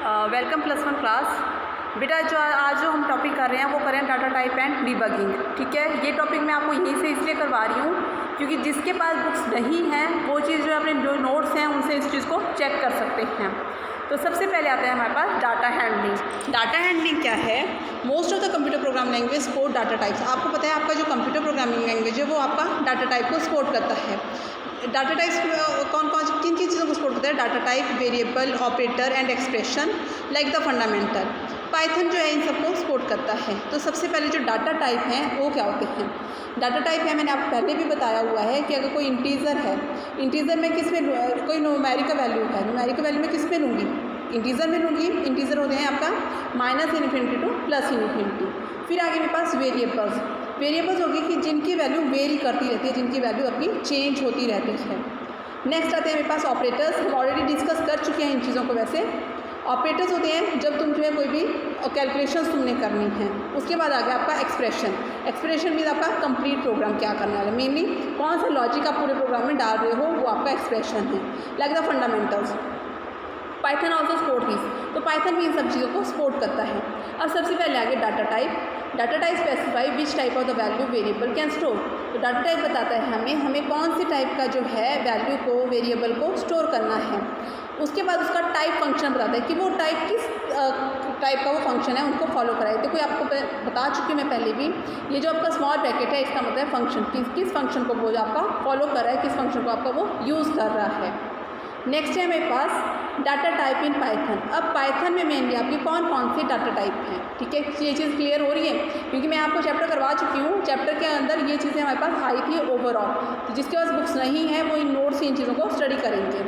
Welcome +1 class. बेटा आज जो हम टॉपिक कर रहे हैं वो करें डाटा टाइप एंड डीबगिंग। ठीक है, ये टॉपिक मैं आपको यहीं से इसलिए करवा रही हूँ क्योंकि जिसके पास बुक्स नहीं हैं वो चीज़ जो अपने जो नोट्स हैं उनसे इस चीज़ को चेक कर सकते हैं। तो सबसे पहले आता है हमारे पास डाटा हैंडलिंग। डाटा हैंडलिंग क्या है? Most of the computer program language support data types. आपको पता है आपका जो कंप्यूटर प्रोग्रामिंग लैंग्वेज है वो आपका डाटा टाइप को सपोर्ट करता है। डाटा टाइप्स कौन किन किन चीज़ों को सपोर्ट करता है? Data type, variable, operator and expression like the fundamental. Python जो है इन सबको सपोर्ट करता है। तो सबसे पहले जो डाटा टाइप हैं वो क्या होते हैं? डाटा टाइप है, मैंने आपको पहले भी बताया हुआ है कि अगर कोई इंटीजर है, इंटीजर में किस में कोई न्यूमेरिकल वैल्यू है, न्यूमेरिकल वैल्यू में किस में लूँगी? इंटीजर में लूँगी। इंटीजर होते हैं आपका -∞ टू +∞। फिर आगे मेरे पास वेरिएबल्स। वेरिएबल्स होगी कि जिनकी वैल्यू वेरी करती रहती है, जिनकी वैल्यू अपनी चेंज होती रहती है। नेक्स्ट आते हैं मेरे पास ऑपरेटर्स। हम ऑलरेडी डिस्कस कर चुके हैं इन चीज़ों को। वैसे ऑपरेटर्स होते हैं जब तुम जो है कोई भी कैलकुलेशंस तुमने करनी है। उसके बाद आ गया आपका एक्सप्रेशन। एक्सप्रेशन मीन आपका कंप्लीट प्रोग्राम क्या करने वाला है, मेनली कौन सा लॉजिक आप पूरे प्रोग्राम में डाल रहे हो वो आपका एक्सप्रेशन है। Like the fundamentals. Python also support this. तो पाइथन भी इन सब चीज़ों को सपोर्ट करता है। अब सबसे पहले आगे data type. Data type specify which type of the value variable can store. तो डाटा टाइप बताता है हमें कौन सी टाइप का जो है वैल्यू को, वेरिएबल को स्टोर करना है। उसके बाद उसका टाइप फंक्शन बताता है कि वो टाइप किस टाइप का वो फंक्शन है, उनको फॉलो कराए। देखो आपको बता चुकी मैं पहले भी, ये जो आपका स्मॉल ब्रैकेट है इसका मतलब है फंक्शन, किस फंक्शन को वो आपका फॉलो कर रहा है, किस फंक्शन को आपका वो यूज़ कर रहा है। नेक्स्ट है मेरे पास डाटा टाइप इन पाइथन। अब पाइथन में मेनली आपकी कौन कौन सी डाटा टाइप हैं? ठीक है, ये चीज़ क्लियर हो रही है क्योंकि मैं आपको चैप्टर करवा चुकी हूँ। चैप्टर के अंदर ये चीज़ें हमारे पास आई थी ओवरऑल। तो जिसके पास बुक्स नहीं है वो इन नोट्स से इन चीज़ों को स्टडी करेंगे।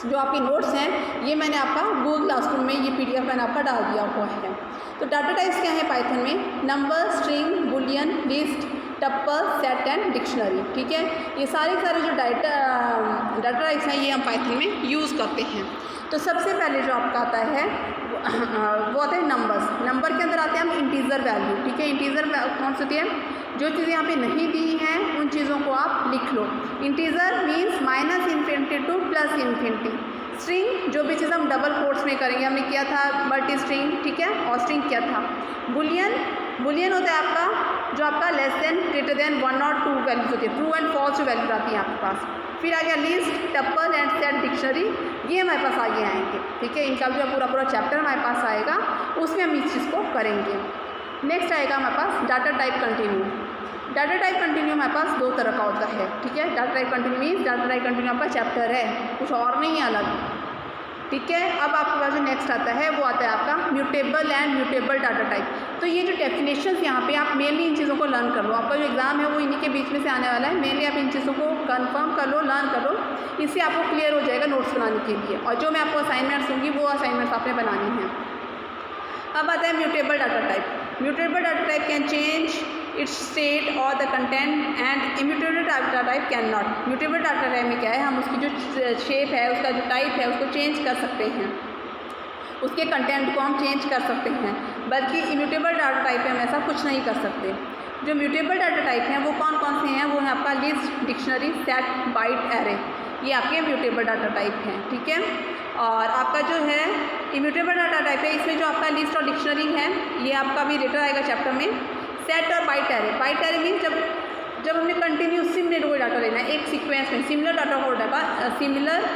जो आपके नोट्स हैं ये मैंने आपका गूगल क्लासरूम में ये PDF मैंने आपका डाल दिया हुआ है। तो डाटा टाइप्स क्या है पाइथन में? Number, string, boolean, list, tuple, set and dictionary. ठीक है, ये सारे जो डाटा टाइप्स हैं ये हम पाइथन में यूज़ करते हैं। तो सबसे पहले जो आपका आता है वो आता है नंबर्स। नंबर के अंदर आते हैं हम इंटीजर वैल्यू। ठीक है, इंटीजर कौन सी होती है? जो चीज़ें यहाँ पे नहीं दी हैं उन चीज़ों को आप लिख लो। Integer means -∞ to +∞। स्ट्रिंग जो भी चीज़ हम डबल कोट्स में करेंगे, हमने किया था मल्टी स्ट्रिंग। ठीक है, और स्ट्रिंग क्या था? बुलियन होता है आपका जो आपका लेस देन, ग्रेटर देन 1 और 2 वैल्यूज होती है, ट्रू एंड फॉल्स जो वैल्यू आती है आपके पास। फिर आ गया list, tuple and set, dictionary. ये हमारे पास आगे आएंगे। ठीक है, इनका जो पूरा चैप्टर हमारे पास आएगा उसमें हम इस चीज़ को करेंगे। नेक्स्ट आएगा हमारे पास data type continue. Data type continue हमारे पास 2 तरह का होता है। ठीक है, data type continue means data type continue आपका चैप्टर है, कुछ और नहीं है अलग। ठीक है, अब आपके पास जो नेक्स्ट आता है वो आता है आपका mutable and mutable data type. तो ये जो डेफिनेशंस यहाँ पे आप मेनली इन चीज़ों को लर्न कर लो। आपका जो एग्जाम है वो इन्हीं के बीच में से आने वाला है। मेनली आप इन चीज़ों को कंफर्म कर लो, लर्न कर लो, इससे आपको क्लियर हो जाएगा नोट्स बनाने के लिए। और जो मैं आपको असाइनमेंट्स दूँगी वो असाइनमेंट्स आपने बनानी हैं। अब आता है mutable data type. Mutable data type can change its state और the content and immutable data type can not. Mutable data type में क्या है, हम उसकी जो शेप है, उसका जो टाइप है उसको चेंज कर सकते हैं, उसके कंटेंट को हम चेंज कर सकते हैं, बल्कि इम्यूटेबल डाटा टाइप में हम ऐसा कुछ नहीं कर सकते। जो म्यूटेबल डाटा टाइप हैं वो कौन कौन से हैं? वो है आपका list, dictionary, set, byte, array. ये आपके म्यूटेबल डाटा टाइप हैं। ठीक है, और आपका जो है इम्यूटेबल डाटा टाइप है, इसमें जो आपका लिस्ट और डिक्शनरी है ये आपका भी लेटर आएगा चैप्टर में। सेट और byte array. Byte array means जब हमने कंटिन्यू सिमिलर कोई डाटा लेना है एक सीक्वेंस में, सिमिलर डाटा को data, similar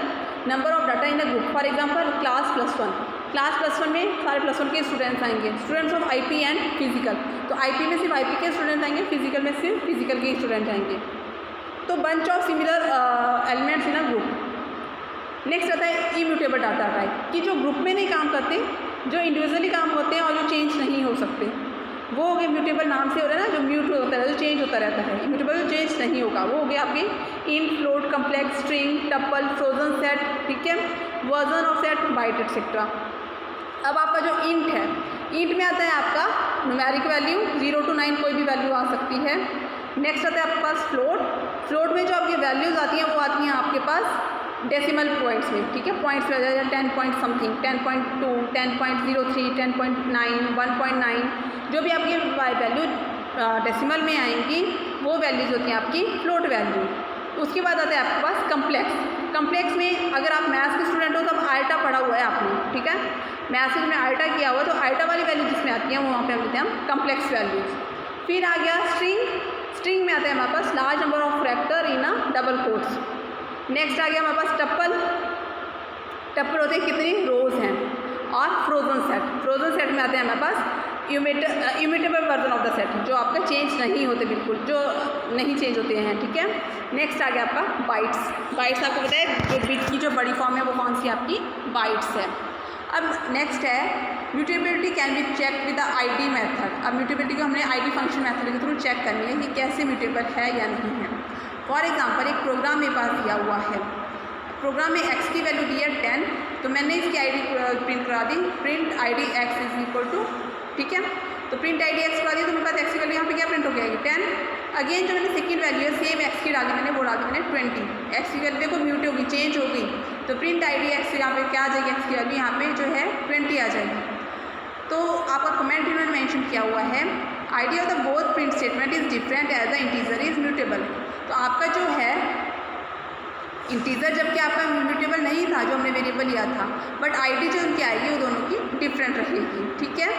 number of data in the group. For example class +1। Class +1 में सारे +1 के स्टूडेंट्स आएंगे, students of IP and physical. तो IP में सिर्फ IP के स्टूडेंट्स आएंगे, फिजिकल में सिर्फ फिजिकल के स्टूडेंट आएंगे। तो bunch of similar elements in a group. Next आता है इम्यूटेबल डाटा टाइप कि जो ग्रुप में नहीं काम करते, जो इंडिविजुअली काम होते हैं और जो चेंज नहीं हो सकते, वो हो गए म्यूटेबल। नाम से हो रहा है ना, जो म्यूट होता है, जो चेंज होता रहता है। इम्यूटेबल जो चेंज नहीं होगा वो हो गया आपके int, float, complex, string, tuple, frozen set. ठीक है, version of set, byte etcetera. अब आपका जो इंट है, इंट में आता है आपका न्यूमेरिक वैल्यू 0 to 9 कोई भी वैल्यू आ सकती है। नेक्स्ट आता है आपके पास फ्लोट। फ्लोट में जो आपकी वैल्यूज़ आती हैं वो आती हैं आपके पास डेसिमल पॉइंट्स में। ठीक है, पॉइंट्स में आ जाएगा 10 पॉइंट समथिंग, 10.2, 10.03, 10.9, 1.9। जो भी आपकी वैल्यू डेसिमल में आएंगी वो वैल्यूज होती हैं आपकी फ्लोट वैल्यू। उसके बाद आता है आपके पास कम्प्लेक्स। कम्प्लेक्स में अगर आप मैथ्स के स्टूडेंट हो तो अब आल्टा पढ़ा हुआ है आपने, ठीक है, मैथ्स में आल्टा किया हुआ, तो आल्टा वाली वैल्यू जिसमें आती है वो वहाँ पे लेते हैं हम कम्प्लेक्स वैल्यूज। फिर आ गया स्ट्रिंग, स्ट्रिंग में आता है हमारे पास large number of factor in a double quotes. Next आ गया हमारे पास टप्पल, टप्पल होते हैं कितनी रोज़ हैं, और फ्रोजन सेट, फ्रोजन सेट में आते हैं हमारे पास immutable version of the set, जो आपका चेंज नहीं होते, बिल्कुल जो नहीं चेंज होते हैं, ठीक है। नेक्स्ट आ गया आपका बाइट्स, बाइट्स आपको पता है जो बिट की जो बड़ी फॉर्म है वो कौन सी आपकी बाइट्स है। अब नेक्स्ट है mutability can be check with the ID method. अब म्यूटेबिलिटी को हमने आईडी फंक्शन मेथड के थ्रू चेक करनी है कि कैसे म्यूटेबल है या नहीं है। फॉर एग्जांपल एक प्रोग्राम मेरे पास दिया हुआ है, प्रोग्राम में x की वैल्यू दी है 10, तो मैंने इसकी आईडी प्रिंट करा दी, print ID x is equal to, ठीक है, तो प्रिंट आईडी x करा दी, तो मेरे पास x की वैल्यू यहाँ पे क्या प्रिंट हो जाएगी 10। अगेन जो मैंने सेकंड वैल्यू है सेम x की डाली मैंने, वो डाली मैंने 20, x की वैल्यू देखो म्यूट होगी, चेंज होगी, तो प्रिंट आईडी x यहाँ पे क्या आ जाएगी, x की वैल्यू यहाँ पे जो है 20 आ जाएगी। तो आपका कमेंट इन्होंने मेंशन किया हुआ है ID of the both print statement is different as the integer is mutable. तो आपका जो है इंटीजर जबकि आपका म्यूटेबल नहीं था जो हमने वेरिएबल लिया था, बट आईडी जो उनकी आएगी वो दोनों की डिफरेंट रहेगी, ठीक है,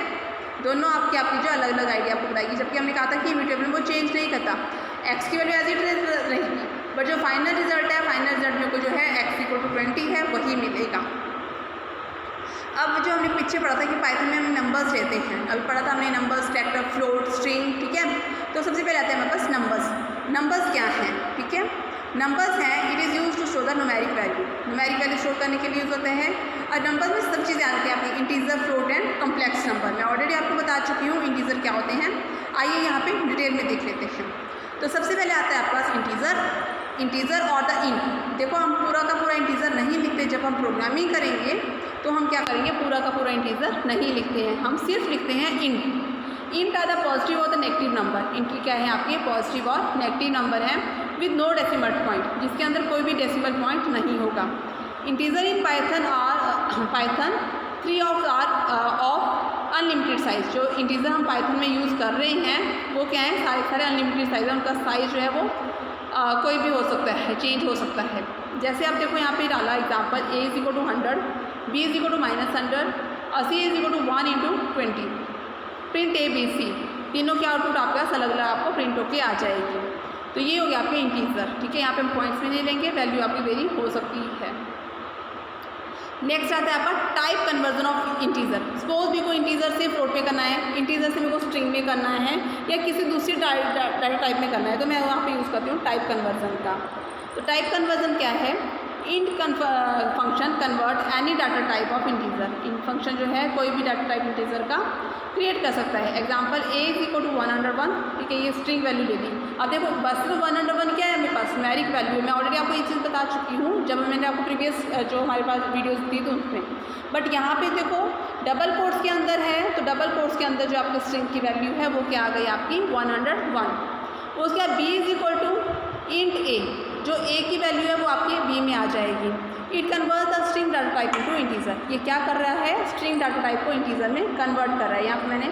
दोनों आपकी जो अलग अलग आईडी आपको बताएगी। जबकि हमने कहा था कि म्यूटेबल वो चेंज नहीं करता, एक्स की वैल्यू एज इट इज रहेगी, बट जो फाइनल रिजल्ट है, फाइनल रिजल्ट में को जो है एक्स इक्वल टू 20 है वही मिलेगा। अब जो हमने पीछे पढ़ा था कि पाइथन में हम नंबर्स लेते हैं, अभी पढ़ा था हमने नंबर्स, कैरेक्टर, फ्लोट, स्ट्रिंग, ठीक है, तो सबसे पहले आते हैं हमारे पास नंबर्स। नंबर्स क्या हैं, ठीक है, नंबर्स हैं it is use to show the numeric value, numeric value show करने के लिए यूज़ होते हैं। और नंबर्स में सब चीज़ें आती हैं आपकी, integer, float and complex number. मैं ऑलरेडी आपको बता चुकी हूँ इंटीजर क्या होते हैं, आइए यहाँ पे डिटेल में देख लेते हैं। तो सबसे पहले आता है आपके पास इंटीजर, इंटीजर और द इंट। देखो हम पूरा का पूरा इंटीजर नहीं लिखते, जब हम प्रोग्रामिंग करेंगे तो हम क्या करेंगे, पूरा का पूरा इंटीजर नहीं लिखते हैं, हम सिर्फ लिखते हैं int. Int are the positive और द नेगेटिव नंबर। इंट क्या है आपके पॉजिटिव और नेगेटिव नंबर हैं विद नो डेसिमल पॉइंट, जिसके अंदर कोई भी डेसिमल पॉइंट नहीं होगा। इंटीजर इन पाइथन और पाइथन 3 ऑफ अनलिमिटेड साइज। जो इंटीजर हम पाइथन में यूज़ कर रहे हैं वो क्या है, सारे अनलिमिटेड साइज है, उनका साइज जो है वो कोई भी हो सकता है, चेंज हो सकता है। जैसे आप देखो यहाँ पे डाला example a is equal to 100, b is equal to -100 और c is equal to 1 × 20। Print a b c, तीनों की आउटपुट आपके पास अलग अलग आपको प्रिंट होके आ जाएगी। तो ये हो गया आपके इंटीजर, ठीक है, यहाँ पे हम पॉइंट्स भी नहीं लेंगे, वैल्यू आपकी वेरी हो सकती है। नेक्स्ट आता है आपका type conversion of integer. Suppose मेरे को इंटीजर से फ्लोट में करना है, इंटीजर से मेरे को स्ट्रिंग में करना है, या किसी दूसरी डाटा टाइप में करना है, तो मैं वहाँ पे यूज़ करती हूँ टाइप कन्वर्जन का। तो टाइप कन्वर्जन क्या है, int function convert any data type of integer. Int function जो है कोई भी डाटा टाइप इंटीजर का क्रिएट कर सकता है। Example a is equal to 101, ठीक है, ये स्ट्रिंग वैल्यू ले ली। अब देखो बस तो 101 क्या है मेरे पास, न्यूमेरिक वैल्यू। मैं ऑलरेडी आपको ये चीज़ बता चुकी हूँ जब मैंने आपको प्रीवियस जो हमारे पास वीडियोस दी थी उसमें। बट यहाँ पे देखो डबल कोट्स के अंदर है, तो डबल कोट्स के अंदर जो आपकी स्ट्रिंग की वैल्यू है वो क्या आ गई आपकी 101। उसके बाद b is equal to int a, जो a की वैल्यू है वो आपकी b में आ जाएगी। It convert the string data type into integer. ये क्या कर रहा है, स्ट्रिंग डाटा टाइप को इंटीजर में कन्वर्ट कर रहा है। यहाँ पे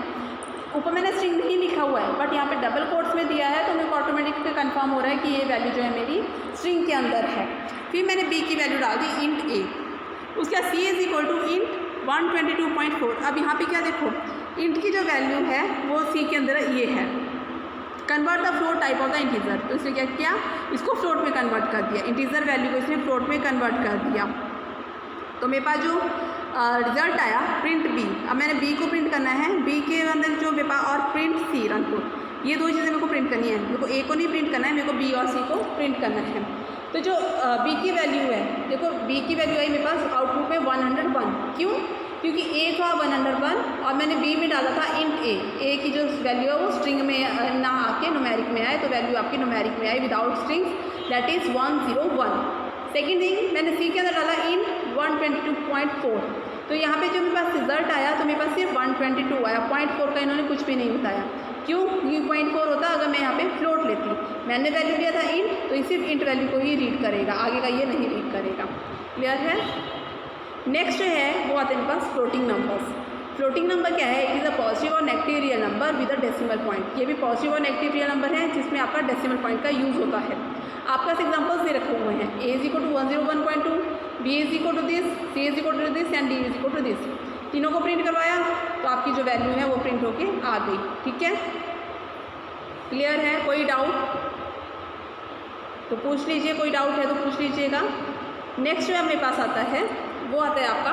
ऊपर मैंने स्ट्रिंग नहीं लिखा हुआ है, बट यहाँ पे डबल कोट्स में दिया है, तो मेरे को ऑटोमेटिकली कंफर्म हो रहा है कि ये वैल्यू जो है मेरी स्ट्रिंग के अंदर है। फिर मैंने b की वैल्यू डाल दी इंट a, उसका c is equal to int 122.4। अब यहाँ पे क्या देखो, इंट की जो वैल्यू है वो c के अंदर ये है, convert the float type of the integer. तो इसने क्या किया, इसको फ्लोट में कन्वर्ट कर दिया, इंटीजर वैल्यू को इसने फ्लोट में कन्वर्ट कर दिया। तो मेरे पास जो रिजल्ट आया प्रिंट b। अब मैंने b को प्रिंट करना है, b के अंदर जो मेरे पास, और प्रिंट c रन को, ये दो चीज़ें मेरे को प्रिंट करनी है। मेरे को a को नहीं प्रिंट करना है, मेरे को b और c को प्रिंट करना है। तो जो b की वैल्यू है, देखो b की वैल्यू आई मेरे पास आउटपुट में 101। क्यों, क्योंकि a था 101 और मैंने b में डाला था इंट a की जो वैल्यू है वो स्ट्रिंग में ना आके न्यूमेरिक में आए, तो वैल्यू आपकी न्यूमेरिक में आई without string, that is 101। Second thing मैंने c के अंदर डाला इंट 122.4, तो यहाँ पे जो मेरे पास रिजल्ट आया तो मेरे पास सिर्फ 122 आया, 0.4 का इन्होंने कुछ भी नहीं बताया। क्यों, क्योंकि 0.4 होता अगर मैं यहाँ पे फ्लोट लेती, मैंने वैल्यू लिया था इंट, तो ये सिर्फ इंट वैल्यू को ही रीड करेगा, आगे का ये नहीं रीड करेगा। क्लियर है। नेक्स्ट जो है वो आते हैं मेरे पास फ्लोटिंग नंबर्स। फ्लोटिंग नंबर क्या है, इट इज़ अ पॉजिटिव और negative real number with a decimal point. ये भी पॉजिटिव और नेगेटिव रियल नंबर है जिसमें आपका डेसिमल पॉइंट का यूज़ होता है। आपके पास एग्जाम्पल्स दे रखे हुए हैं, a is equal to 101.2, b is equal to this, c is equal to this and d is equal to this. तीनों को प्रिंट करवाया तो आपकी जो वैल्यू है वो प्रिंट होके आ गई। ठीक है, क्लियर है? कोई डाउट तो पूछ लीजिए, कोई डाउट है तो पूछ लीजिएगा। नेक्स्ट जो मेरे पास आता है वो आता है आपका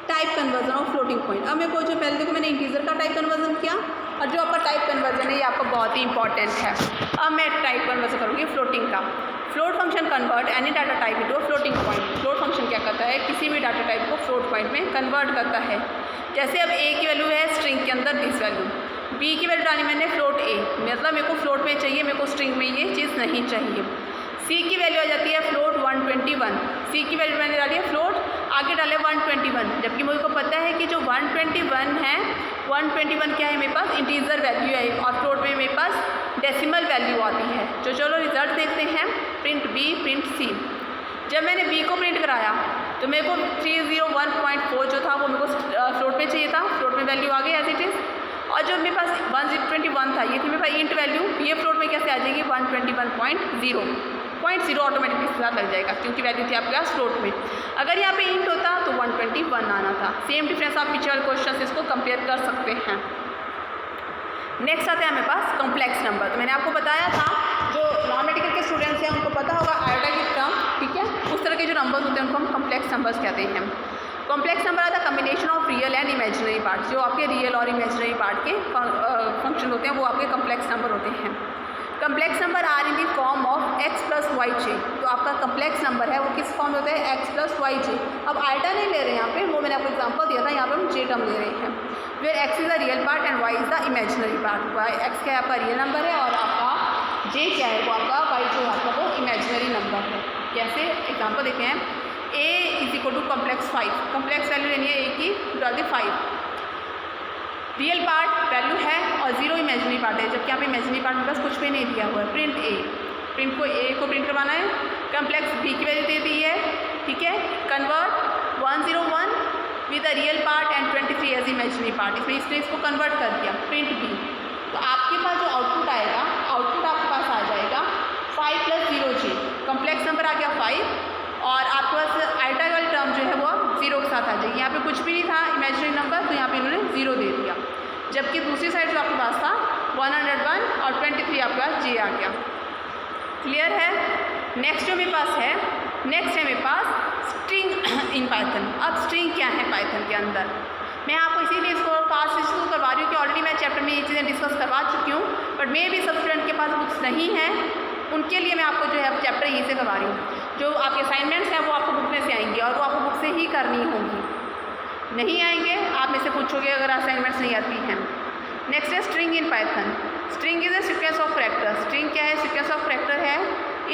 type conversion of floating point. अब मेरे को जो पहले देखो मैंने इंटीजर का टाइप कन्वर्जन किया और जो आपका टाइप कन्वर्जन है ये आपका बहुत ही इंपॉर्टेंट है। अब मैं टाइप कन्वर्जन करूँगी फ्लोटिंग का। Float function convert any data type into floating point. Float function क्या करता है, किसी भी डाटा टाइप को फ्लोट पॉइंट में कन्वर्ट करता है। जैसे अब a की वैल्यू है स्ट्रिंग के अंदर दिस वैल्यू, b की वैल्यू डाली मैंने फ्लोट a, मतलब मेरे को फ्लोट में चाहिए, मेरे को स्ट्रिंग में ये चीज़ नहीं चाहिए। c की वैल्यू आ जाती है फ्लोट 121, c की वैल्यू मैंने डाली है फ्लोट, आगे डाले 121, जबकि मुझे को पता है कि जो 121 है 121 क्या है मेरे पास इंटीजर वैल्यू है और फ्लोट में मेरे पास डेसिमल वैल्यू आती है। तो चलो रिजल्ट देखते हैं, प्रिंट b प्रिंट c। जब मैंने b को प्रिंट कराया तो मेरे को 301.4 जो था वो मेरे को फ्लोट में चाहिए था, फ्लोट में वैल्यू आ गई एज इट इज़। और जो मेरे पास 121 था ये थी मेरे पास इंट वैल्यू, ये फ्लोट में कैसे आ जाएगी 121.0 ऑटोमेटिकली इसके साथ लग जाएगा क्योंकि वैल्यू थी आपके पास फ्लोट में। अगर यहाँ पे इंट होता तो 121 आना था। सेम डिफरेंस आप पिछले वाले क्वेश्चन से इसको कंपेयर कर सकते हैं। नेक्स्ट आता है मेरे पास कॉम्प्लेक्स नंबर। तो मैंने आपको बताया था जो नॉन मेडिकल के स्टूडेंट्स हैं उनको पता होगा आयोटा की टर्म, ठीक है, उस तरह के जो नंबर्स होते हैं उनको हम कॉम्प्लेक्स नंबर्स कहते हैं। कॉम्प्लेक्स नंबर आता है combination of real and imaginary part. जो आपके रियल और इमेजिनरी पार्ट के फंक्शन होते हैं वो आपके कॉम्प्लेक्स नंबर होते हैं। Complex number are in the form of X plus Y J. तो आपका कम्प्लेक्स नंबर है वो किस फॉर्म में होता है एक्स प्लस वाई जे। अब आइटा नहीं ले रहे हैं यहाँ पे, वो मैंने आपको एग्जांपल दिया था, यहाँ पे हम जे टर्म ले रहे हैं। Where X is the real part and Y is the imaginary part. Y X क्या है आपका रियल नंबर है और आपका जे क्या है वो आपका वाई जो आपका वो इमेजिनरी नंबर है। कैसे एग्जाम्पल देखे हैं, a is equal to complex 5, complex value लेनी है a की, डाल दी 5, रियल पार्ट वैल्यू है और 0 इमेजिनरी पार्ट है, जबकि यहाँ पे इमेजिनरी पार्ट में बस कुछ भी नहीं दिया हुआ है। प्रिंट a, प्रिंट को a को प्रिंट करवाना है, कम्प्लेक्स b की वैल्यू दे दी है, ठीक है। Convert 101 with the real part and 23 as imaginary part, इसमें इसने इसको कन्वर्ट कर दिया प्रिंट b। तो आपके पास जो आउटपुट आएगा, आउटपुट आपके पास आ जाएगा 5 + 0j, कम्प्लेक्स नंबर आ गया 5 और आपके पास आइटा वाली टर्म जो है वो 0 के साथ आ जाएगी। यहाँ पे कुछ भी नहीं था इमेजिनरी नंबर, तो यहाँ पे इन्होंने 0 दे दिया, जबकि दूसरी साइड जो आपके पास था 101 और 23 आपके पास जे आ गया। क्लियर है? नेक्स्ट जो मेरे पास है, नेक्स्ट है मेरे पास स्ट्रिंग इन पाइथन। अब स्ट्रिंग क्या है पाइथन के अंदर, मैं आपको इसीलिए इसको फास्ट इसको करवा रही हूँ कि ऑलरेडी मैं चैप्टर में ये चीज़ें डिस्कस करवा चुकी हूँ, बट मे भी सब स्टूडेंट के पास बुक्स नहीं है, उनके लिए मैं आपको जो है चैप्टर यहीं से करवा रही हूँ। जो आपके असाइनमेंट्स हैं वो आपको बुक में से आएंगी और वो आपको बुक से ही करनी होगी, नहीं आएंगे आप में से पूछोगे अगर असाइनमेंट्स नहीं आती हैं। नेक्स्ट है string in Python. String is a sequence of character. String क्या है? सीक्वेंस ऑफ कैरेक्टर है।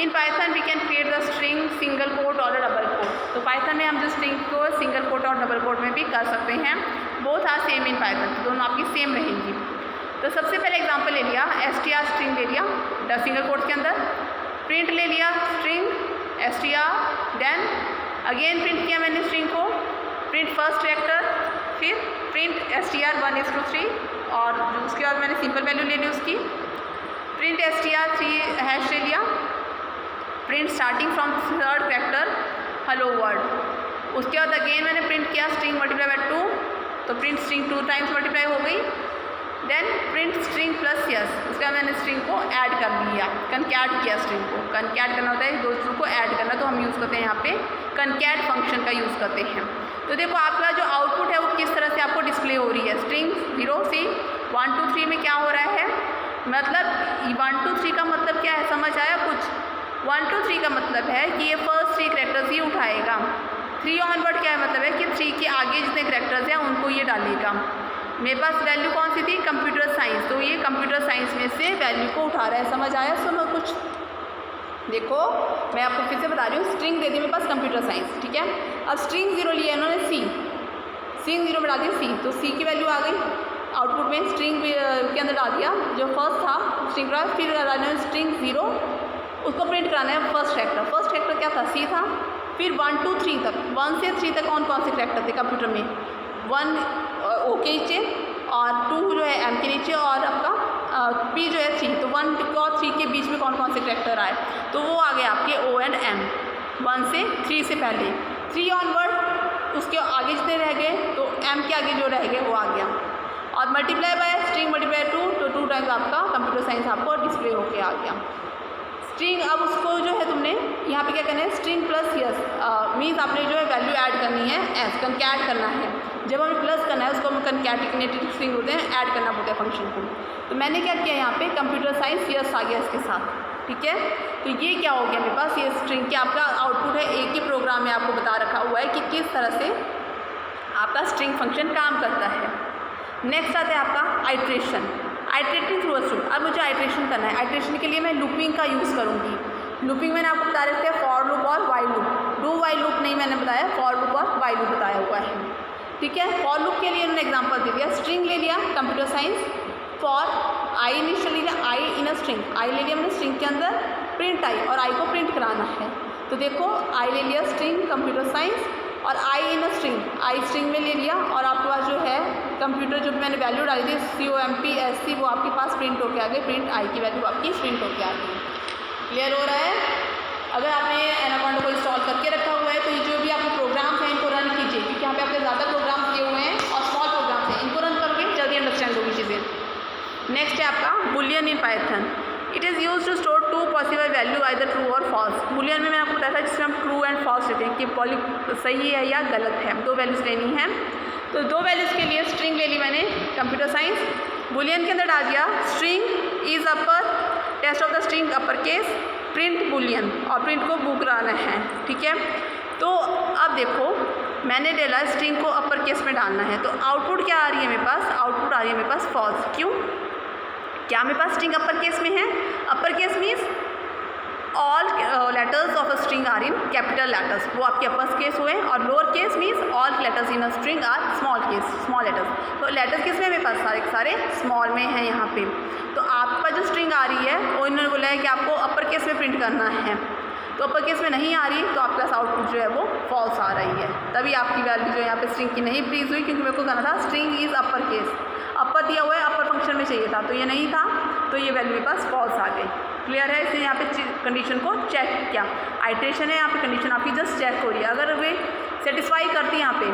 In Python we can create the string single quote और डबल कोट। तो पाइथन में हम जो स्ट्रिंग को सिंगल कोट और डबल कोट में भी कर सकते हैं। Both are same in Python, तो दोनों आपकी सेम रहेंगी। तो सबसे पहले एग्जाम्पल ले लिया str स्ट्रिंग ले लिया सिंगल कोट के अंदर, प्रिंट ले लिया string str, then again print किया मैंने स्ट्रिंग को, प्रिंट फर्स्ट कैरेक्टर, फिर प्रिंट str 1:3 और उसके बाद मैंने सिंपल वैल्यू ले ली उसकी, प्रिंट str 3 हैश ले लिया, print starting from third character hello world. उसके बाद अगेन मैंने प्रिंट किया स्ट्रिंग मल्टीप्लाई बाय 2, तो प्रिंट स्ट्रिंग 2 टाइम्स मल्टीप्लाई हो गई, then print string plus yes, उसके बाद मैंने स्ट्रिंग को ऐड कर लिया, कनकैट किया स्ट्रिंग को। कनकैट करना होता है दो चीज़ों को ऐड करना, तो हम यूज़ करते हैं यहाँ पे कनकैट फंक्शन का यूज़ करते हैं। तो देखो आपका जो आउटपुट है वो किस तरह से आपको डिस्प्ले हो रही है। स्ट्रिंग 0 से 1 2 3 में क्या हो रहा है, मतलब 1 2 3 का मतलब क्या है, समझ आया कुछ? 1 2 3 का मतलब है कि ये फर्स्ट 3 कैरेक्टर्स ही उठाएगा। 3 ऑनवर्ड क्या है, मतलब है कि 3 के आगे जितने कैरेक्टर्स हैं उनको ये डालेगा। मेरे पास वैल्यू कौन सी थी, कंप्यूटर साइंस, तो ये कंप्यूटर साइंस में से वैल्यू को उठा रहा है। समझ आया? सुनो कुछ, देखो मैं आपको फिर से बता रही हूँ। स्ट्रिंग दे दी मेरे पास कंप्यूटर साइंस, ठीक है। अब स्ट्रिंग 0 लिया इन्होंने सी, स्ट्रिंग 0 में डाल दिया सी, तो सी की वैल्यू आ गई आउटपुट में। स्ट्रिंग के अंदर डाल दिया जो फर्स्ट था स्ट्रिंग का, फिर इन्होंने स्ट्रिंग 0 उसको प्रिंट कराना है फर्स्ट कैरेक्टर। फर्स्ट कैरेक्टर क्या था, सी था। फिर 1 2 3 तक, 1 से 3 तक कौन कौन से कैरेक्टर थे कंप्यूटर में, 1 ओ के नीचे और 2 जो है एम के नीचे और आपका P जो है 3, तो 1 और 3 के बीच में कौन कौन से कैरेक्टर आए, तो वो आ गए आपके O एंड M, 1 से 3 से पहले, 3 ऑनवर्ड उसके आगे जितने रह गए तो M के आगे जो रह गए वो आ गया, और मल्टीप्लाई बाय स्ट्रिंग मल्टीप्लाई 2, तो 2 टाइम्स आपका कंप्यूटर साइंस आपको डिस्प्ले होके आ गया। स्ट्रिंग अब उसको जो है तुमने यहाँ पे क्या करना है, स्ट्रिंग प्लस यस मीन्स आपने जो है वैल्यू ऐड करनी है, एस कंकैट करना है, जब हमें प्लस करना है उसको हम कंकैटिनेटेड स्ट्रिंग होते हैं, ऐड करना होता है फंक्शन को। तो मैंने क्या किया यहाँ पे कंप्यूटर साइंस यस आ गया इसके साथ, ठीक है। तो ये क्या हो गया मेरे पास, ये स्ट्रिंग के आपका आउटपुट है, एक ही प्रोग्राम में आपको बता रखा हुआ है कि किस तरह से आपका स्ट्रिंग फंक्शन काम करता है। नेक्स्ट आता है आपका आइट्रेशन, आइट्रेटिंग थ्रू अ स्ट्रिंग। अब मुझे आइट्रेशन करना है, आइट्रेशन के लिए मैं लूपिंग का यूज़ करूँगी। लूपिंग मैंने आपको बता रखे थे फॉर लूप और while loop, do while loop नहीं मैंने बताया, फॉर लूप और वाइल लूप बताया हुआ है, ठीक है। फॉर लूप के लिए उन्होंने एग्जांपल दे दिया, स्ट्रिंग ले लिया computer science, for I initial लिया, आई इन अ स्ट्रिंग, आई ले लिया मैंने स्ट्रिंग के अंदर, प्रिंट आई, और आई को प्रिंट कराना है, तो देखो आई ले लिया स्ट्रिंग कंप्यूटर साइंस, और आई इन अ स्ट्रिंग, आई स्ट्रिंग में ले लिया, और आपके पास जो है कंप्यूटर जो भी मैंने वैल्यू डाली थी COMPSC वो आपके पास प्रिंट होके आ गई, प्रिंट आई की वैल्यू आपकी प्रिंट होके आ गई। क्लियर हो रहा है। अगर आपने एनाकोंडा को इंस्टॉल करके रखा हुआ है तो ये जो भी आपके प्रोग्राम्स हैं इनको रन कीजिए, क्योंकि यहाँ पे आपके ज़्यादा प्रोग्राम्स दिए हुए हैं और स्मॉल प्रोग्राम्स हैं, इनको रन करोगे जल्दी अंडरस्टैंड होगी चीज़ें। नेक्स्ट है आपका boolean in Python, it is use to store 2 possible value either true और फॉल्स। बुलियन में मैंने आपको बताया था जिसमें हम ट्रू एंड फॉल्स लेते हैं कि पॉली सही है या गलत है, 2 वैल्यूज़ लेनी है। तो 2 वैल्यूज़ के लिए स्ट्रिंग ले ली मैंने कंप्यूटर साइंस, बुलियन के अंदर डाल दिया string is upper, test of the string upper case, print boolean, और प्रिंट को बुक कराना है, ठीक है। तो अब देखो मैंने डाला स्ट्रिंग को अपर केस में डालना है, तो आउटपुट क्या आ रही है मेरे पास, आउटपुट आ रही है मेरे पास फॉल्स। क्यों, क्या मेरे पास स्ट्रिंग अपर केस में है, upper case means all letters of a string are in capital letters, वो आपके अपर केस हुए, और lower case means all letters in a string are small case, small letters. तो लेटर्स किस में मेरे पास सारे के सारे स्मॉल में हैं यहाँ पे। तो आपका जो स्ट्रिंग आ रही है वो इन्होंने बोला है कि आपको अपर केस में प्रिंट करना है, तो अपर केस में नहीं आ रही तो आपके पास आउटपुट जो है वो फॉल्स आ रही है, तभी आपकी वैल्यू जो है यहाँ पे स्ट्रिंग की नहीं प्रीज हुई, क्योंकि मेरे को करना था स्ट्रिंग इज़ अपर केस, अपर दिया हुआ है, अपर फंक्शन में चाहिए था, तो ये नहीं था, तो ये वैल्यू मेरे पास फॉल्स आ गई। क्लियर है, इसलिए यहाँ पे कंडीशन को चेक किया, आइट्रेशन है यहाँ पे, कंडीशन आपकी जस्ट चेक हो रही है, अगर वे सेटिस्फाई करती यहाँ पे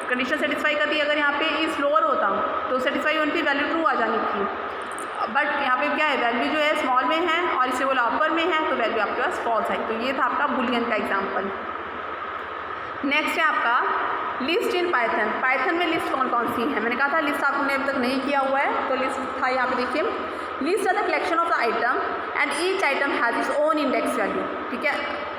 कंडीशन सेटिस्फाई करती, अगर यहाँ पे इस लोअर होता तो सेटिस्फाई होनी थी, वैल्यू ट्रू आ जानी थी, बट यहाँ पे क्या है वैल्यू जो है स्मॉल में है और इसे बोला अपर में है, तो वैल्यू आपके पास फॉल्स है। तो ये था आपका बुलियन का एग्जाम्पल। नेक्स्ट है आपका लिस्ट इन पाइथन, पाइथन में लिस्ट कौन कौन सी है, मैंने कहा था लिस्ट आपने अभी तक नहीं किया हुआ है, तो लिस्ट था यहाँ पे देखिए, list are the collection of the item and each item has its own index value, ठीक है।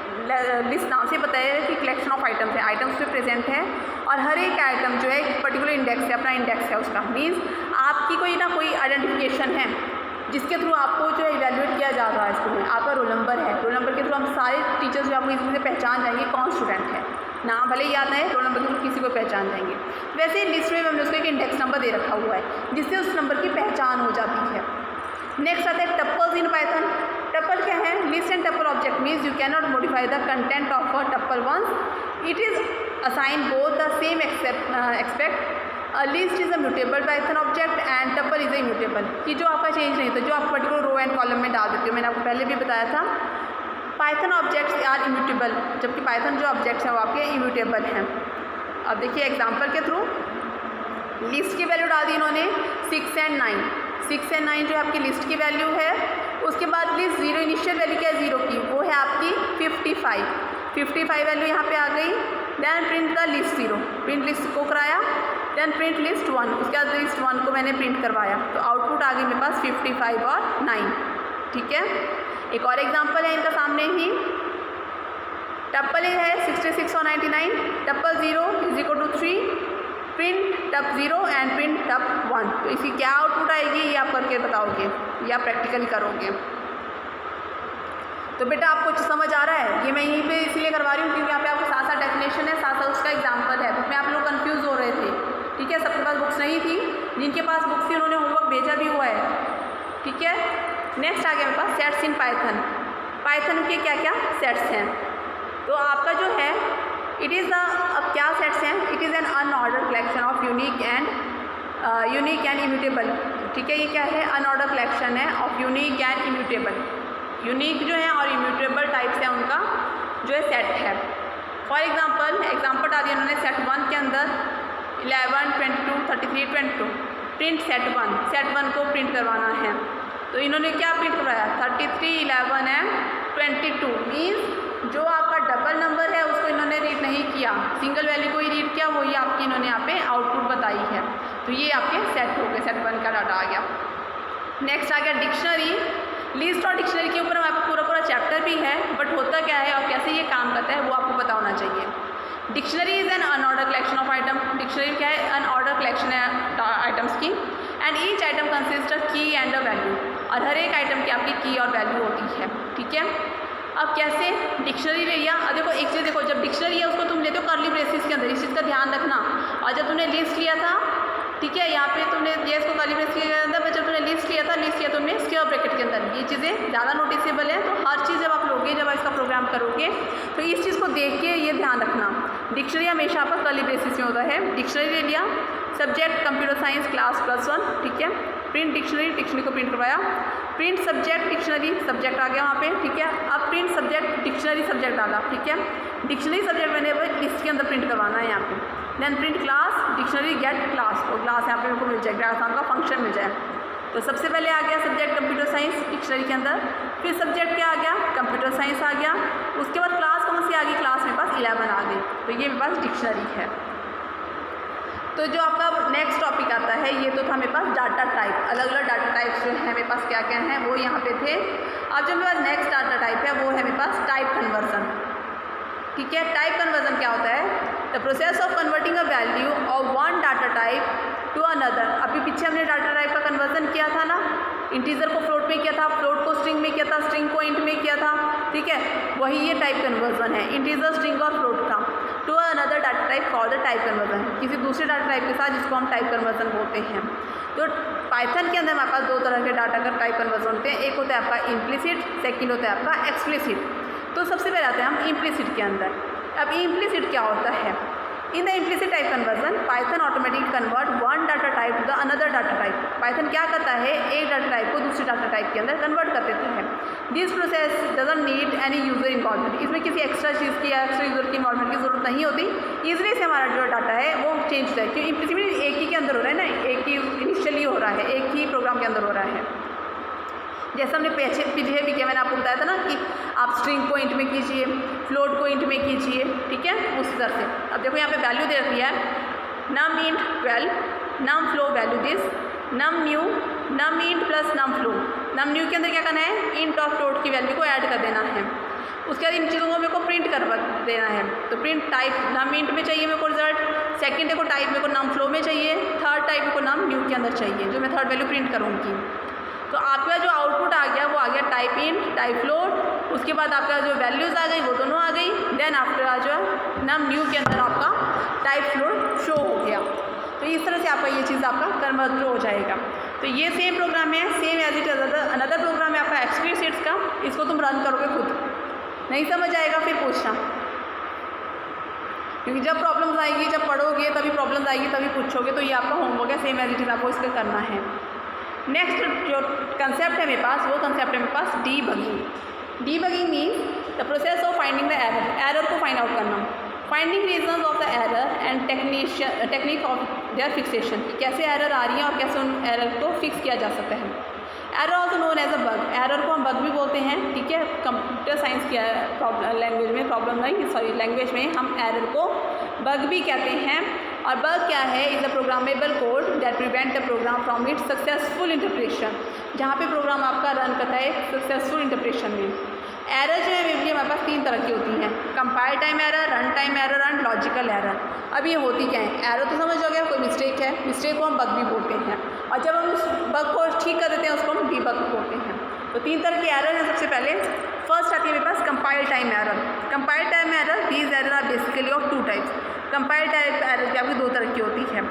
लिस्ट नाम से बताया है कि कलेक्शन ऑफ आइटम्स है, आइटम्स पे प्रेजेंट है, और हर एक आइटम जो है एक पर्टिकुलर इंडेक्स है, अपना इंडेक्स है उसका, मीन्स आपकी कोई ना कोई आइडेंटिफिकेशन है जिसके थ्रू आपको जो है इवैल्यूएट किया जा रहा है स्कूल में, आपका रोल नंबर है, रोल नंबर के थ्रू हम सारे टीचर्स जो आपको इसमें से पहचान जाएंगे कौन स्टूडेंट है, नाम भले ही याद है, रोल नंबर के थ्रू किसी को पहचान जाएंगे। वैसे लिस्ट में हमने उसको एक इंडेक्स नंबर दे रखा हुआ है जिससे उस नंबर की पहचान हो जाती है। नेक्स्ट आता है टप्पल्स इन पाइथन, टप्पल क्या है, list and tuple object means you can not modify the content of a tuple once it is assign both the same expect, a list is a mutable Python object and tuple is a immutable, कि जो आपका change नहीं होता, जो आप particular row and column में डाल देते हो, मैंने आपको पहले भी बताया था पाइथन ऑब्जेक्ट्स आर इम्यूटेबल, जबकि पाइथन जो ऑब्जेक्ट्स हैं वो आपके इम्यूटेबल हैं। अब देखिए एग्जांपल के थ्रू लिस्ट की वैल्यू डाल दी इन्होंने 6 एंड 9, 6 एंड 9 जो आपकी लिस्ट की वैल्यू है, उसके बाद लिस्ट जीरो इनिशियल वैल्यू क्या है 0 की, वो है आपकी 55 वैल्यू यहाँ पे आ गई। Then print the list 0, print list को कराया, देन प्रिंट लिस्ट 1, उसके बाद लिस्ट 1 को मैंने प्रिंट करवाया, तो आउटपुट आ गई मेरे पास 55 और 9, ठीक है। एक और एग्जांपल है इनका सामने ही, टप्पल है 66 और 99, tuple 0 is equal to 3, print tup 0 and print tup 1, तो इसकी क्या आउटपुट आएगी ये आप करके बताओगे या प्रैक्टिकली करोगे। तो बेटा आपको कुछ समझ आ रहा है, ये मैं यहीं पे इसलिए करवा रही हूँ क्योंकि यहाँ पे आपको साथ साथ डेफिनेशन है, साथ साथ उसका एग्जाम्पल है, उसमें आप लोग कंफ्यूज हो रहे थे, ठीक है। सबके पास बुक्स नहीं थी, जिनके पास बुक्स थी उन्होंने होमवर्क भेजा भी हुआ है, ठीक है। नेक्स्ट आ गया मेरे पास सेट्स इन पाइथन, पाइथन के क्या क्या सेट्स हैं, तो आपका जो है इट इज़ द, अब क्या सेट्स हैं, it is an unordered collection of unique and immutable ठीक है। ये क्या है, अनऑर्डर कलेक्शन है of unique and immutable, unique जो है और इम्यूटेबल टाइप्स है उनका जो है सेट है। फॉर एग्जाम्पल डाल दिया उन्होंने सेट 1 के अंदर 11, 22, 33, 22 प्रिंट सेट 1 को प्रिंट करवाना है। तो इन्होंने क्या प्रिंट करवाया, 33, 11 एंड 22 मीन्स जो आपका डबल नंबर है उसको इन्होंने रीड नहीं किया, सिंगल वैल्यू को ही रीड किया, वही आपकी इन्होंने यहाँ पे आउटपुट बताई है। तो ये आपके सेट हो गए, सेट 1 का डाटा आ गया। नेक्स्ट आ गया डिक्शनरी। लिस्ट और डिक्शनरी के ऊपर हमारे पास पूरा चैप्टर भी है, बट होता क्या है और कैसे ये काम करता है वो आपको पता होना चाहिए। Dictionary is an unordered collection of item, dictionary क्या है, अनऑर्डर कलेक्शन है आइटम्स की, एंड ईच आइटम कंसिस्ट अ की एंड अ वैल्यू, और हर एक आइटम की आपकी की और वैल्यू होती है, ठीक है। अब कैसे डिक्शनरी ले लिया, अब देखो एक चीज़ देखो, जब डिक्शनरी है उसको तुम लेते हो कर्ली ब्रेसेस के अंदर, इस चीज़ का ध्यान रखना। और जब तुमने लिस्ट लिया था, ठीक है, यहाँ पे तुमने ये इसको कर्ली ब्रेसेस के अंदर, जब तुमने लिस्ट लिया तुमने स्क्वायर ब्रैकेट के अंदर, ये चीज़ें ज़्यादा नोटिसेबल है। तो हर चीज़ जब आप लोगे, जब आप इसका प्रोग्राम करोगे तो इस चीज़ को देख के ये ध्यान रखना, डिक्शनरी हमेशा आपका कर्ली ब्रेसेस में होता है। डिक्शनरी ले लिया, सब्जेक्ट कंप्यूटर साइंस क्लास +1, ठीक है, प्रिंट डिक्शनरी को प्रिंट करवाया, प्रिंट सब्जेक्ट डिक्शनरी, सब्जेक्ट आ गया वहाँ पे, ठीक है। अब प्रिंट सब्जेक्ट डिक्शनरी सब्जेक्ट डाला, ठीक है, डिक्शनरी सब्जेक्ट मैंने लिस्ट के अंदर प्रिंट करवाना है यहाँ पे। Then print class dictionary get class, और क्लास यहाँ पे मेरे को मिल जाएगा, आसान का फंक्शन मिल जाए। तो सबसे पहले आ गया सब्जेक्ट कंप्यूटर साइंस डिक्शनरी के अंदर, फिर सब्जेक्ट क्या आ गया, कंप्यूटर साइंस आ गया, उसके बाद क्लास कौन सी आ गई, क्लास मेरे पास 11 आ गई। तो ये मेरे पास डिक्शनरी है। तो जो आपका नेक्स्ट टॉपिक आता है, ये तो था मेरे पास डाटा टाइप, अलग अलग डाटा टाइप्स जो है मेरे पास क्या क्या हैं वो यहाँ पे थे। अब जो मेरे पास नेक्स्ट डाटा टाइप है वो है मेरे पास टाइप कन्वर्जन, ठीक है। टाइप कन्वर्जन क्या होता है, the process of converting a value of one data type two another. अभी पीछे हमने डाटा टाइप का कन्वर्जन किया था ना, इंटीजर को फ्लोट में किया था, फ्लोट को स्ट्रिंग में किया था, स्ट्रिंग को इंट में किया था, ठीक है, वही ये टाइप कन्वर्जन है, इंटीजर स्ट्रिंग और फ्लोट का to another data type called the type conversion, किसी दूसरे डाटा टाइप के साथ, जिसको हम टाइप कन्वर्जन बोलते हैं। तो पाइथन के अंदर हमारे पास 2 तरह के डाटा का टाइप कन्वर्जन होते हैं, एक होता है आपका इम्प्लिसिट, सेकंड होता है आपका एक्सप्लिसिट। तो सबसे पहले आते हैं हम इम्प्लिसिट के अंदर। अब इम्प्लिसिट क्या होता है, in the implicit type conversion Python automatically convert one data type two the another data type. Python क्या करता है, एक डाटा टाइप को दूसरे डाटा टाइप के अंदर कन्वर्ट कर देता है। This process doesn't need any user involvement, इसमें किसी एक्स्ट्रा चीज़ की या एक्स्ट्रा यूजर की इन्वॉल्वमेंट की जरूरत नहीं होती, ईजिली से हमारा जो डाटा है वो चेंज हो जाए, क्योंकि इम्प्लिसिट एक ही के अंदर हो रहा है ना, एक ही इनिशियली हो रहा है, एक ही प्रोग्राम के अंदर हो रहा है। जैसे हमने पीछे भी किया, मैंने आपको बताया था ना कि आप स्ट्रिंग को इंट में कीजिए, फ्लोट को इंट में कीजिए, ठीक है, उसी तरह से। अब देखो यहाँ पे वैल्यू दे रखी है, num int 12, num float value this, num new, num int plus num float. Num new के अंदर क्या करना है, इंट और फ्लोट की वैल्यू को ऐड कर देना है। उसके बाद इन चीज़ों को मेरे को प्रिंट करवा देना है। तो प्रिंट टाइप नम इंट में चाहिए मेरे को रिजल्ट, सेकंड को टाइप मेरे को नम फ्लो में चाहिए, थर्ड टाइप मेरे को नम न्यू के अंदर चाहिए, जो मैं थर्ड वैल्यू प्रिंट करूँगी। तो आपका जो आउटपुट आ गया वो आ गया टाइप इंट, टाइप फ्लोट, उसके बाद आपका जो वैल्यूज़ आ गई वो दोनों आ गई। देन आफ्टर जो है नम न्यू के अंदर आपका टाइप फ्लोट शो हो गया। तो इस तरह से आपका ये चीज़ आपका कन्वर्ट हो जाएगा। तो ये सेम प्रोग्राम है, same as it another program है आपका एक्सप्लिसिट का, इसको तुम रन करोगे खुद, नहीं समझ आएगा फिर पूछना, क्योंकि जब प्रॉब्लम्स आएगी, जब पढ़ोगे तभी प्रॉब्लम्स आएगी, तभी पूछोगे। तो ये आपका होमवर्क है, सेम एज इट इज़ आपको इसका करना है। नेक्स्ट जो कंसेप्ट है मेरे पास, वो कंसेप्ट है मेरे पास debugging. Debugging means the process of finding the error को फाइंड आउट करना, finding reasons of the error and technique of their fixation, कैसे एरर आ रही है और कैसे उन एरर को फिक्स किया जा सकता है। Error also known as a bug, error को हम बग भी बोलते हैं, ठीक है, कंप्यूटर साइंस की लैंग्वेज में, प्रॉब्लम नहीं सॉरी लैंग्वेज में हम एरर को बग भी कहते हैं। और बग क्या है, is a programmable code that prevent the program from its successful interpretation, जहाँ पे प्रोग्राम आपका रन करता है सक्सेसफुल इंटरप्रिटेशन में। एरर जो है मेरे हमारे पास 3 तरह की होती हैं, compile time error, run time error and logical error. अब ये होती क्या है, एरर तो समझ हो गया, कोई मिस्टेक है, मिस्टेक को हम बग भी बोलते हैं, और जब हम उस बग को ठीक कर देते हैं उसको हम डीबग बोलते हैं। तो 3 तरह के एरर हैं। सबसे पहले फर्स्ट आती है मेरे पास compile time error. Compile time error, these error are basically of 2 types. Compile type error की आपकी 2 तरह की होती है,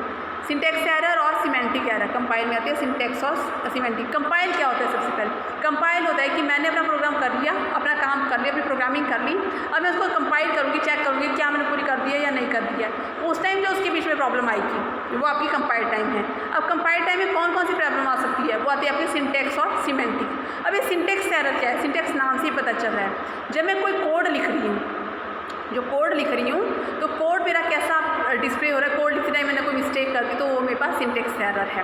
सिंटैक्स एरर और सिमेंटिक एरर। कंपाइल में आती है सिंटैक्स और सिमेंटिक। कंपाइल क्या होता है, सबसे पहले कंपाइल होता है कि मैंने अपना प्रोग्राम कर लिया, अपना काम कर लिया, अपनी प्रोग्रामिंग कर ली, और मैं उसको कंपाइल करूँगी, चेक करूँगी क्या मैंने पूरी कर दिया या नहीं कर दिया। उस टाइम जो उसके बीच में प्रॉब्लम आएगी वो आपकी कंपाइल टाइम है। अब कंपाइल टाइम में कौन कौन सी प्रॉब्लम आ सकती है, वो आती है आपकी सिंटेक्स और सिमेंटिक। अब ये सिंटेक्स एरर क्या है, सिंटेक्स नाम से ही पता चल रहा है। जब मैं कोई कोड लिख रही हूँ, जो कोड लिख रही हूँ तो कोड मेरा कैसा डिस्प्ले हो रहा है, कोड लिखते टाइम मैंने कोई मिस्टेक कर दी तो वो मेरे पास सिंटेक्स एरर है।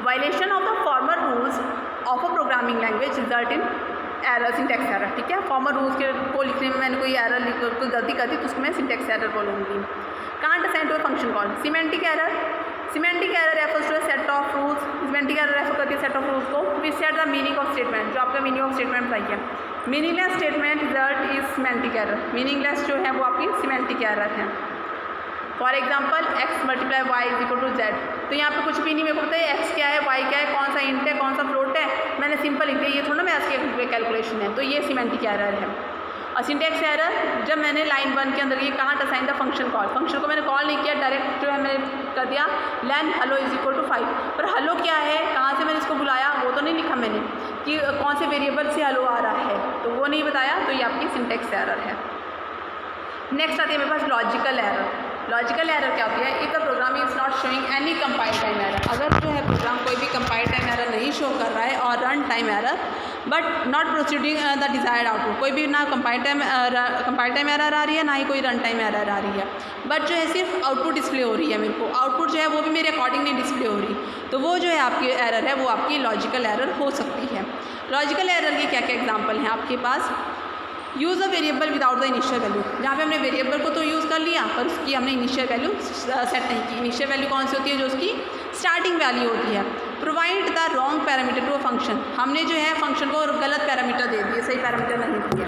Violation of the formal rules of a programming language result in error, syntax error, ठीक है। फॉर्मल रूल्स के को लिखने में मैंने कोई एरर कोई गलती कर दी तो उसको मैं सिंटेक्स एरर बोलूँगी। Can't assign to a function call semantic error. Semantic error refers to a set of rules, semantic error refer करती है सेट ऑफ रूल्स को which set the meaning of statement, जो आपका मीनिंग ऑफ स्टेटमेंट बताइए। Meaningless statement result is semantic error, meaningless जो है वो आपकी सिमेंटिक एरर है। For example X multiply Y is equal to Z, तो यहाँ पे कुछ भी नहीं, मेरे को पता है एक्स क्या है, वाई क्या है, कौन सा इंट है, कौन सा फ्लोट है, मैंने सिंपल लिख दिया, ये थोड़ा मैं इसके कैलकुलेशन है, तो ये सिमेंटिक एरर है। और सिंटेक्स एरर, जब मैंने लाइन 1 के अंदर ये can't assign the function call, function को मैंने कॉल नहीं किया, डायरेक्ट जो है मैंने कर दिया लेन हेलो इज इक्वल टू 5, पर हेलो क्या है, कहाँ से मैंने इसको बुलाया वो तो नहीं लिखा मैंने कि कौन से वेरिएबल से हेलो आ रहा है, तो वो नहीं बताया, तो ये आपकी सिंटेक्स एरर है। नेक्स्ट आती है मेरे पास लॉजिकल एरर। लॉजिकल एरर क्या होती है, if the program is not showing any compile time error, अगर जो है प्रोग्राम कोई भी कंपाइल टाइम एरर नहीं शो कर रहा है और run time error but not proceeding the desired output, कोई भी ना कंपाइल टाइम एरर आ रही है ना ही कोई रन टाइम एरर आ रही है, बट जो है सिर्फ आउटपुट डिस्प्ले हो रही है, मेरे को आउटपुट जो है वो भी मेरे अकॉर्डिंग नहीं डिस्प्ले हो रही, तो वो जो है आपकी एरर है वो आपकी लॉजिकल एरर हो सकती है। लॉजिकल एरर के क्या क्या एग्जाम्पल हैं आपके पास, use a variable without the initial value, जहाँ पे हमने वेरिएबल को तो यूज़ कर लिया पर उसकी हमने इनिशियल वैल्यू सेट नहीं की। इनिशियल वैल्यू कौन सी होती है, जो उसकी स्टार्टिंग वैल्यू होती है। Provide the wrong parameter to a function, हमने जो है फंक्शन को गलत पैरामीटर दे दिए, सही पैरामीटर नहीं दिया।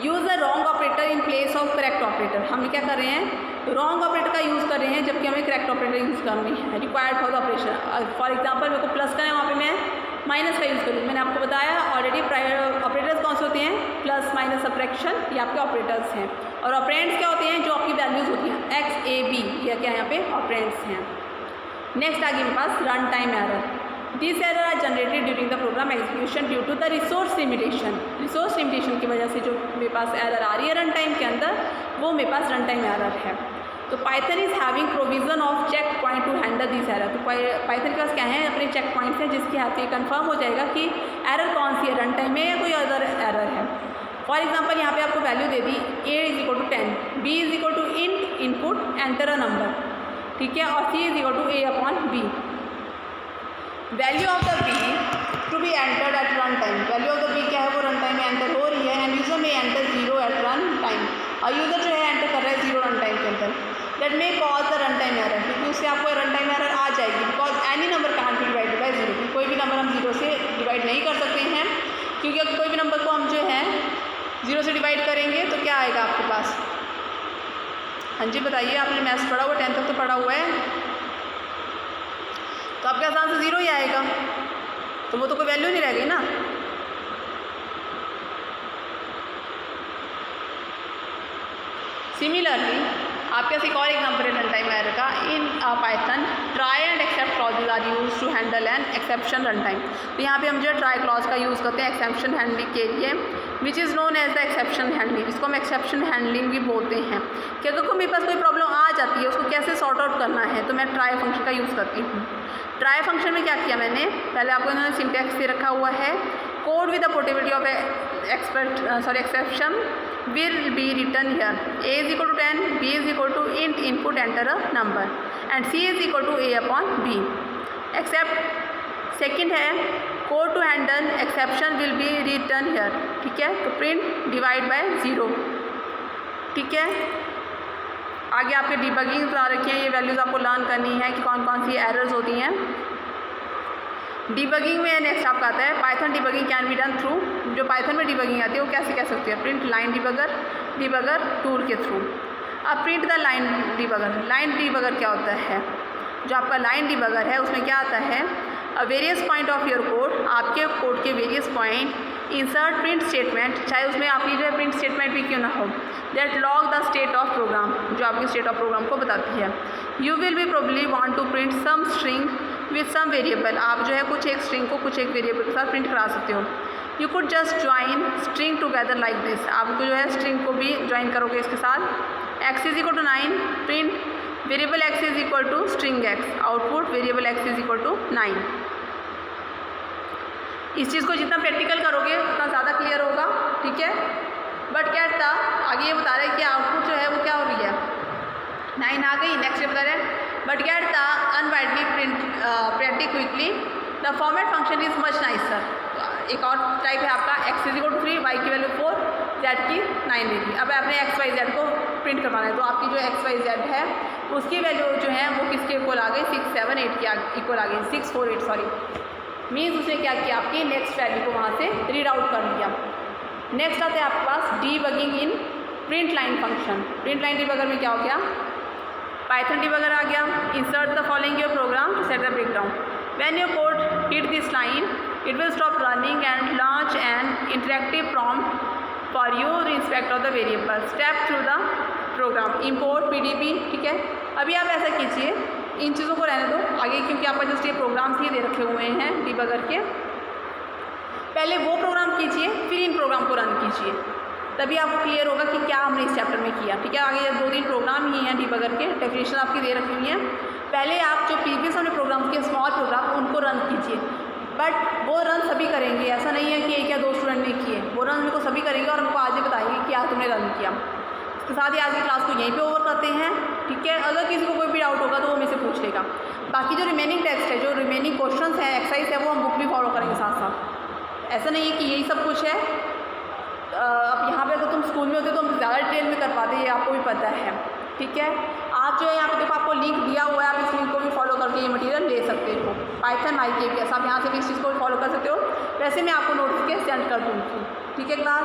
Use the wrong operator in place of correct operator, हम क्या कर रहे हैं, रॉन्ग ऑपरेटर का यूज़ कर रहे हैं जबकि हमें करेक्ट ऑपरेटर यूज़ करनी है। Required for the operation, for example मेरे को प्लस का है, वहाँ पे मैं माइनस का यूज़ करूँ, मैंने आपको बताया ऑलरेडी ऑपरेटर्स कौन से होते हैं, प्लस माइनस सब्ट्रैक्शन, ये आपके ऑपरेटर्स हैं। और ऑपरेंड्स क्या होते हैं, जो आपकी वैल्यूज़ होती हैं एक्स ए बी, या क्या यहाँ पे ऑपरेंड्स हैं। नेक्स्ट आ गई मेरे पास run time error. This error are generated during the program execution due to the resource limitation, resource limitation की वजह से जो मेरे पास एरर आ रही है रन टाइम के अंदर, वो मेरे पास रन टाइम एरर है। तो Python is having provision of check point to handle this error, तो पाइथन के पास क्या है, अपने चेक पॉइंट्स हैं जिसके हाथ से कंफर्म हो जाएगा कि एरर कौन सी है, रन टाइम में या कोई अदर एरर है। फॉर एग्जांपल यहाँ पे आपको वैल्यू दे दी a is equal to 10, b is equal to int input enter a number, ठीक है, और c is equal to a upon b। Value of the b to be entered at run time, value of the b क्या है, वो run time में enter हो रही है, एंड यूजर में एंटर 0 एट रन टाइम, और यूजर जो है एंटर कर रहा है 0 रन टाइम के अंदर। That may cause the run time error, क्योंकि उससे आपको रन टाइम एरर आ जाएगी, because any number can't be divided by 0, कोई भी नंबर हम 0 से डिवाइड नहीं कर सकते हैं, क्योंकि अगर कोई भी नंबर को हम जो है 0 से डिवाइड करेंगे तो क्या आएगा आपके पास। हाँ जी बताइए, आपने मैथ्स पढ़ा हुआ, 10th तक तो पढ़ा हुआ है, तो आपके आसान से 0 ही आएगा, तो वो तो कोई वैल्यू नहीं रह गई ना। सिमिलरली आपके पास एक और एग्जाम्पल है रन टाइम एरर का। In Python try and except clauses are use to handle an exception run time, तो यहाँ पे हम जो है ट्राई क्लॉज का यूज़ करते हैं एक्सेप्शन हैंडलिंग के लिए, which is known as the exception handling, इसको हम एक्सेप्शन हैंडलिंग भी बोलते हैं। कि अगर कोई मेरे पास कोई प्रॉब्लम आ जाती है, उसको कैसे सॉर्ट आउट करना है, तो मैं ट्राई फंक्शन का यूज़ करती हूँ। ट्राई फंक्शन में क्या किया मैंने, पहले आपको इन्होंने सिंटैक्स दे रखा हुआ है, code with the portability of exception will be written here, a is equal to 10, b is equal to int input enter a number and c is equal to a upon b, except second है code to handle exception will be return here, ठीक है, तो print divide by 0, ठीक है। आगे आपके debugging बता रखी है, ये वैल्यूज़ आपको लर्न करनी है कि कौन कौन सी एरर्स होती हैं। डिबगिंग में नेक्स्ट आपका आता है Python debugging can be done through, जो पाइथन में डिबगिंग आती है वो कैसे कह सकते हैं, प्रिंट लाइन डिबगर टूल के थ्रू। अब प्रिंट द लाइन डिबगर क्या होता है, जो आपका लाइन डिबगर है उसमें क्या आता है, various point of your code, आपके कोड के various point insert print statement, चाहे उसमें आपकी जो है प्रिंट स्टेटमेंट भी क्यों ना हो, that log the state of program, जो आपकी स्टेट ऑफ प्रोग्राम को बताती है। You will be probably want to print some string with some variable, आप जो है कुछ एक स्ट्रिंग को कुछ एक वेरिएबल के साथ प्रिंट करा सकते हो। You could just join string together like this, आपको जो है स्ट्रिंग को भी ज्वाइन करोगे इसके साथ। x is equal to 9 print variable X is equal to string X, output variable X is equal to 9। इस चीज़ को जितना प्रैक्टिकल करोगे उतना ज़्यादा क्लियर होगा, ठीक है। बट क्या था आगे ये बता रहे हैं कि आउटपुट जो है वो क्या हो रही है, 9 आ गई। नेक्स्ट ये बता रहे हैं बट क्या था अनवाइडली print quickly the format function is much nicer. एक और टाइप है आपका X is equal to 3, Y की वैल्यू 4, जेड की 9 दे दी। अब आपने एक्स वाई जेड को प्रिंट करवाना है, तो आपकी जो एक्स वाई जेड है उसकी वैल्यू जो है वो किसके इक्वल आ गई, 6, 7, 8 के इक्वल आ गई, 6, 4, 8 सॉरी। मीन्स उसने क्या किया, आपकी नेक्स्ट वैल्यू को वहाँ से रीड आउट कर लिया। नेक्स्ट आते हैं आपके पास debugging in print line function. Print line debugger में क्या हो गया, पाइथन डीबगर आ गया। Insert the following your program to set the breakdown. When your code hit this line it will stop running and launch an interactive prompt for you inspect of the variable step through the program import PDB, ठीक है। अभी आप ऐसा कीजिए, इन चीज़ों को रहने दो आगे, क्योंकि आपका जस्ट ये प्रोग्राम्स ही दे रखे हुए हैं डीबगर के। पहले वो प्रोग्राम कीजिए, फिर इन प्रोग्राम को रन कीजिए, तभी आपको क्लियर होगा कि क्या हमने इस चैप्टर में किया, ठीक है। आगे ये 2-3 प्रोग्राम ही हैं डीबगर के, डेफिनेशन आपकी दे रखी हुई हैं। पहले आप जो प्रीवियस हमने प्रोग्राम किए स्मॉल प्रोग्राम उनको रन कीजिए, बट वो रन सभी करेंगे, ऐसा नहीं है कि एक या 2 स्टूडेंट ने किए, वो रन उनको सभी करेंगे और उनको आज ही बताएंगे कि आज तुमने रन किया। इसके साथ ही आज की क्लास को यहीं पे ओवर करते हैं, ठीक है। अगर किसी को कोई भी डाउट होगा तो वो मेरे से पूछ लेगा। बाकी जो रिमेनिंग टेक्स्ट है, जो रिमेनिंग क्वेश्चंस है, एक्सरसाइज है, वो हम बुक भी फॉलो करेंगे साथ साथ। ऐसा नहीं है कि यही सब कुछ है। अब यहाँ पे अगर तुम स्कूल में होते तो हम ज़्यादा डिटेल में कर पाते, ये आपको भी पता है, ठीक है। आप जो है यहाँ पे देखो आपको लिंक दिया हुआ है, आप इस लिंक को भी फॉलो करके ये मटेरियल ले सकते हो। पाइथन IKPS आप यहाँ से भी इस चीज़ को फॉलो कर सकते हो। वैसे मैं आपको नोटिफिकेशन सेंड कर दूँगी, ठीक है क्लास।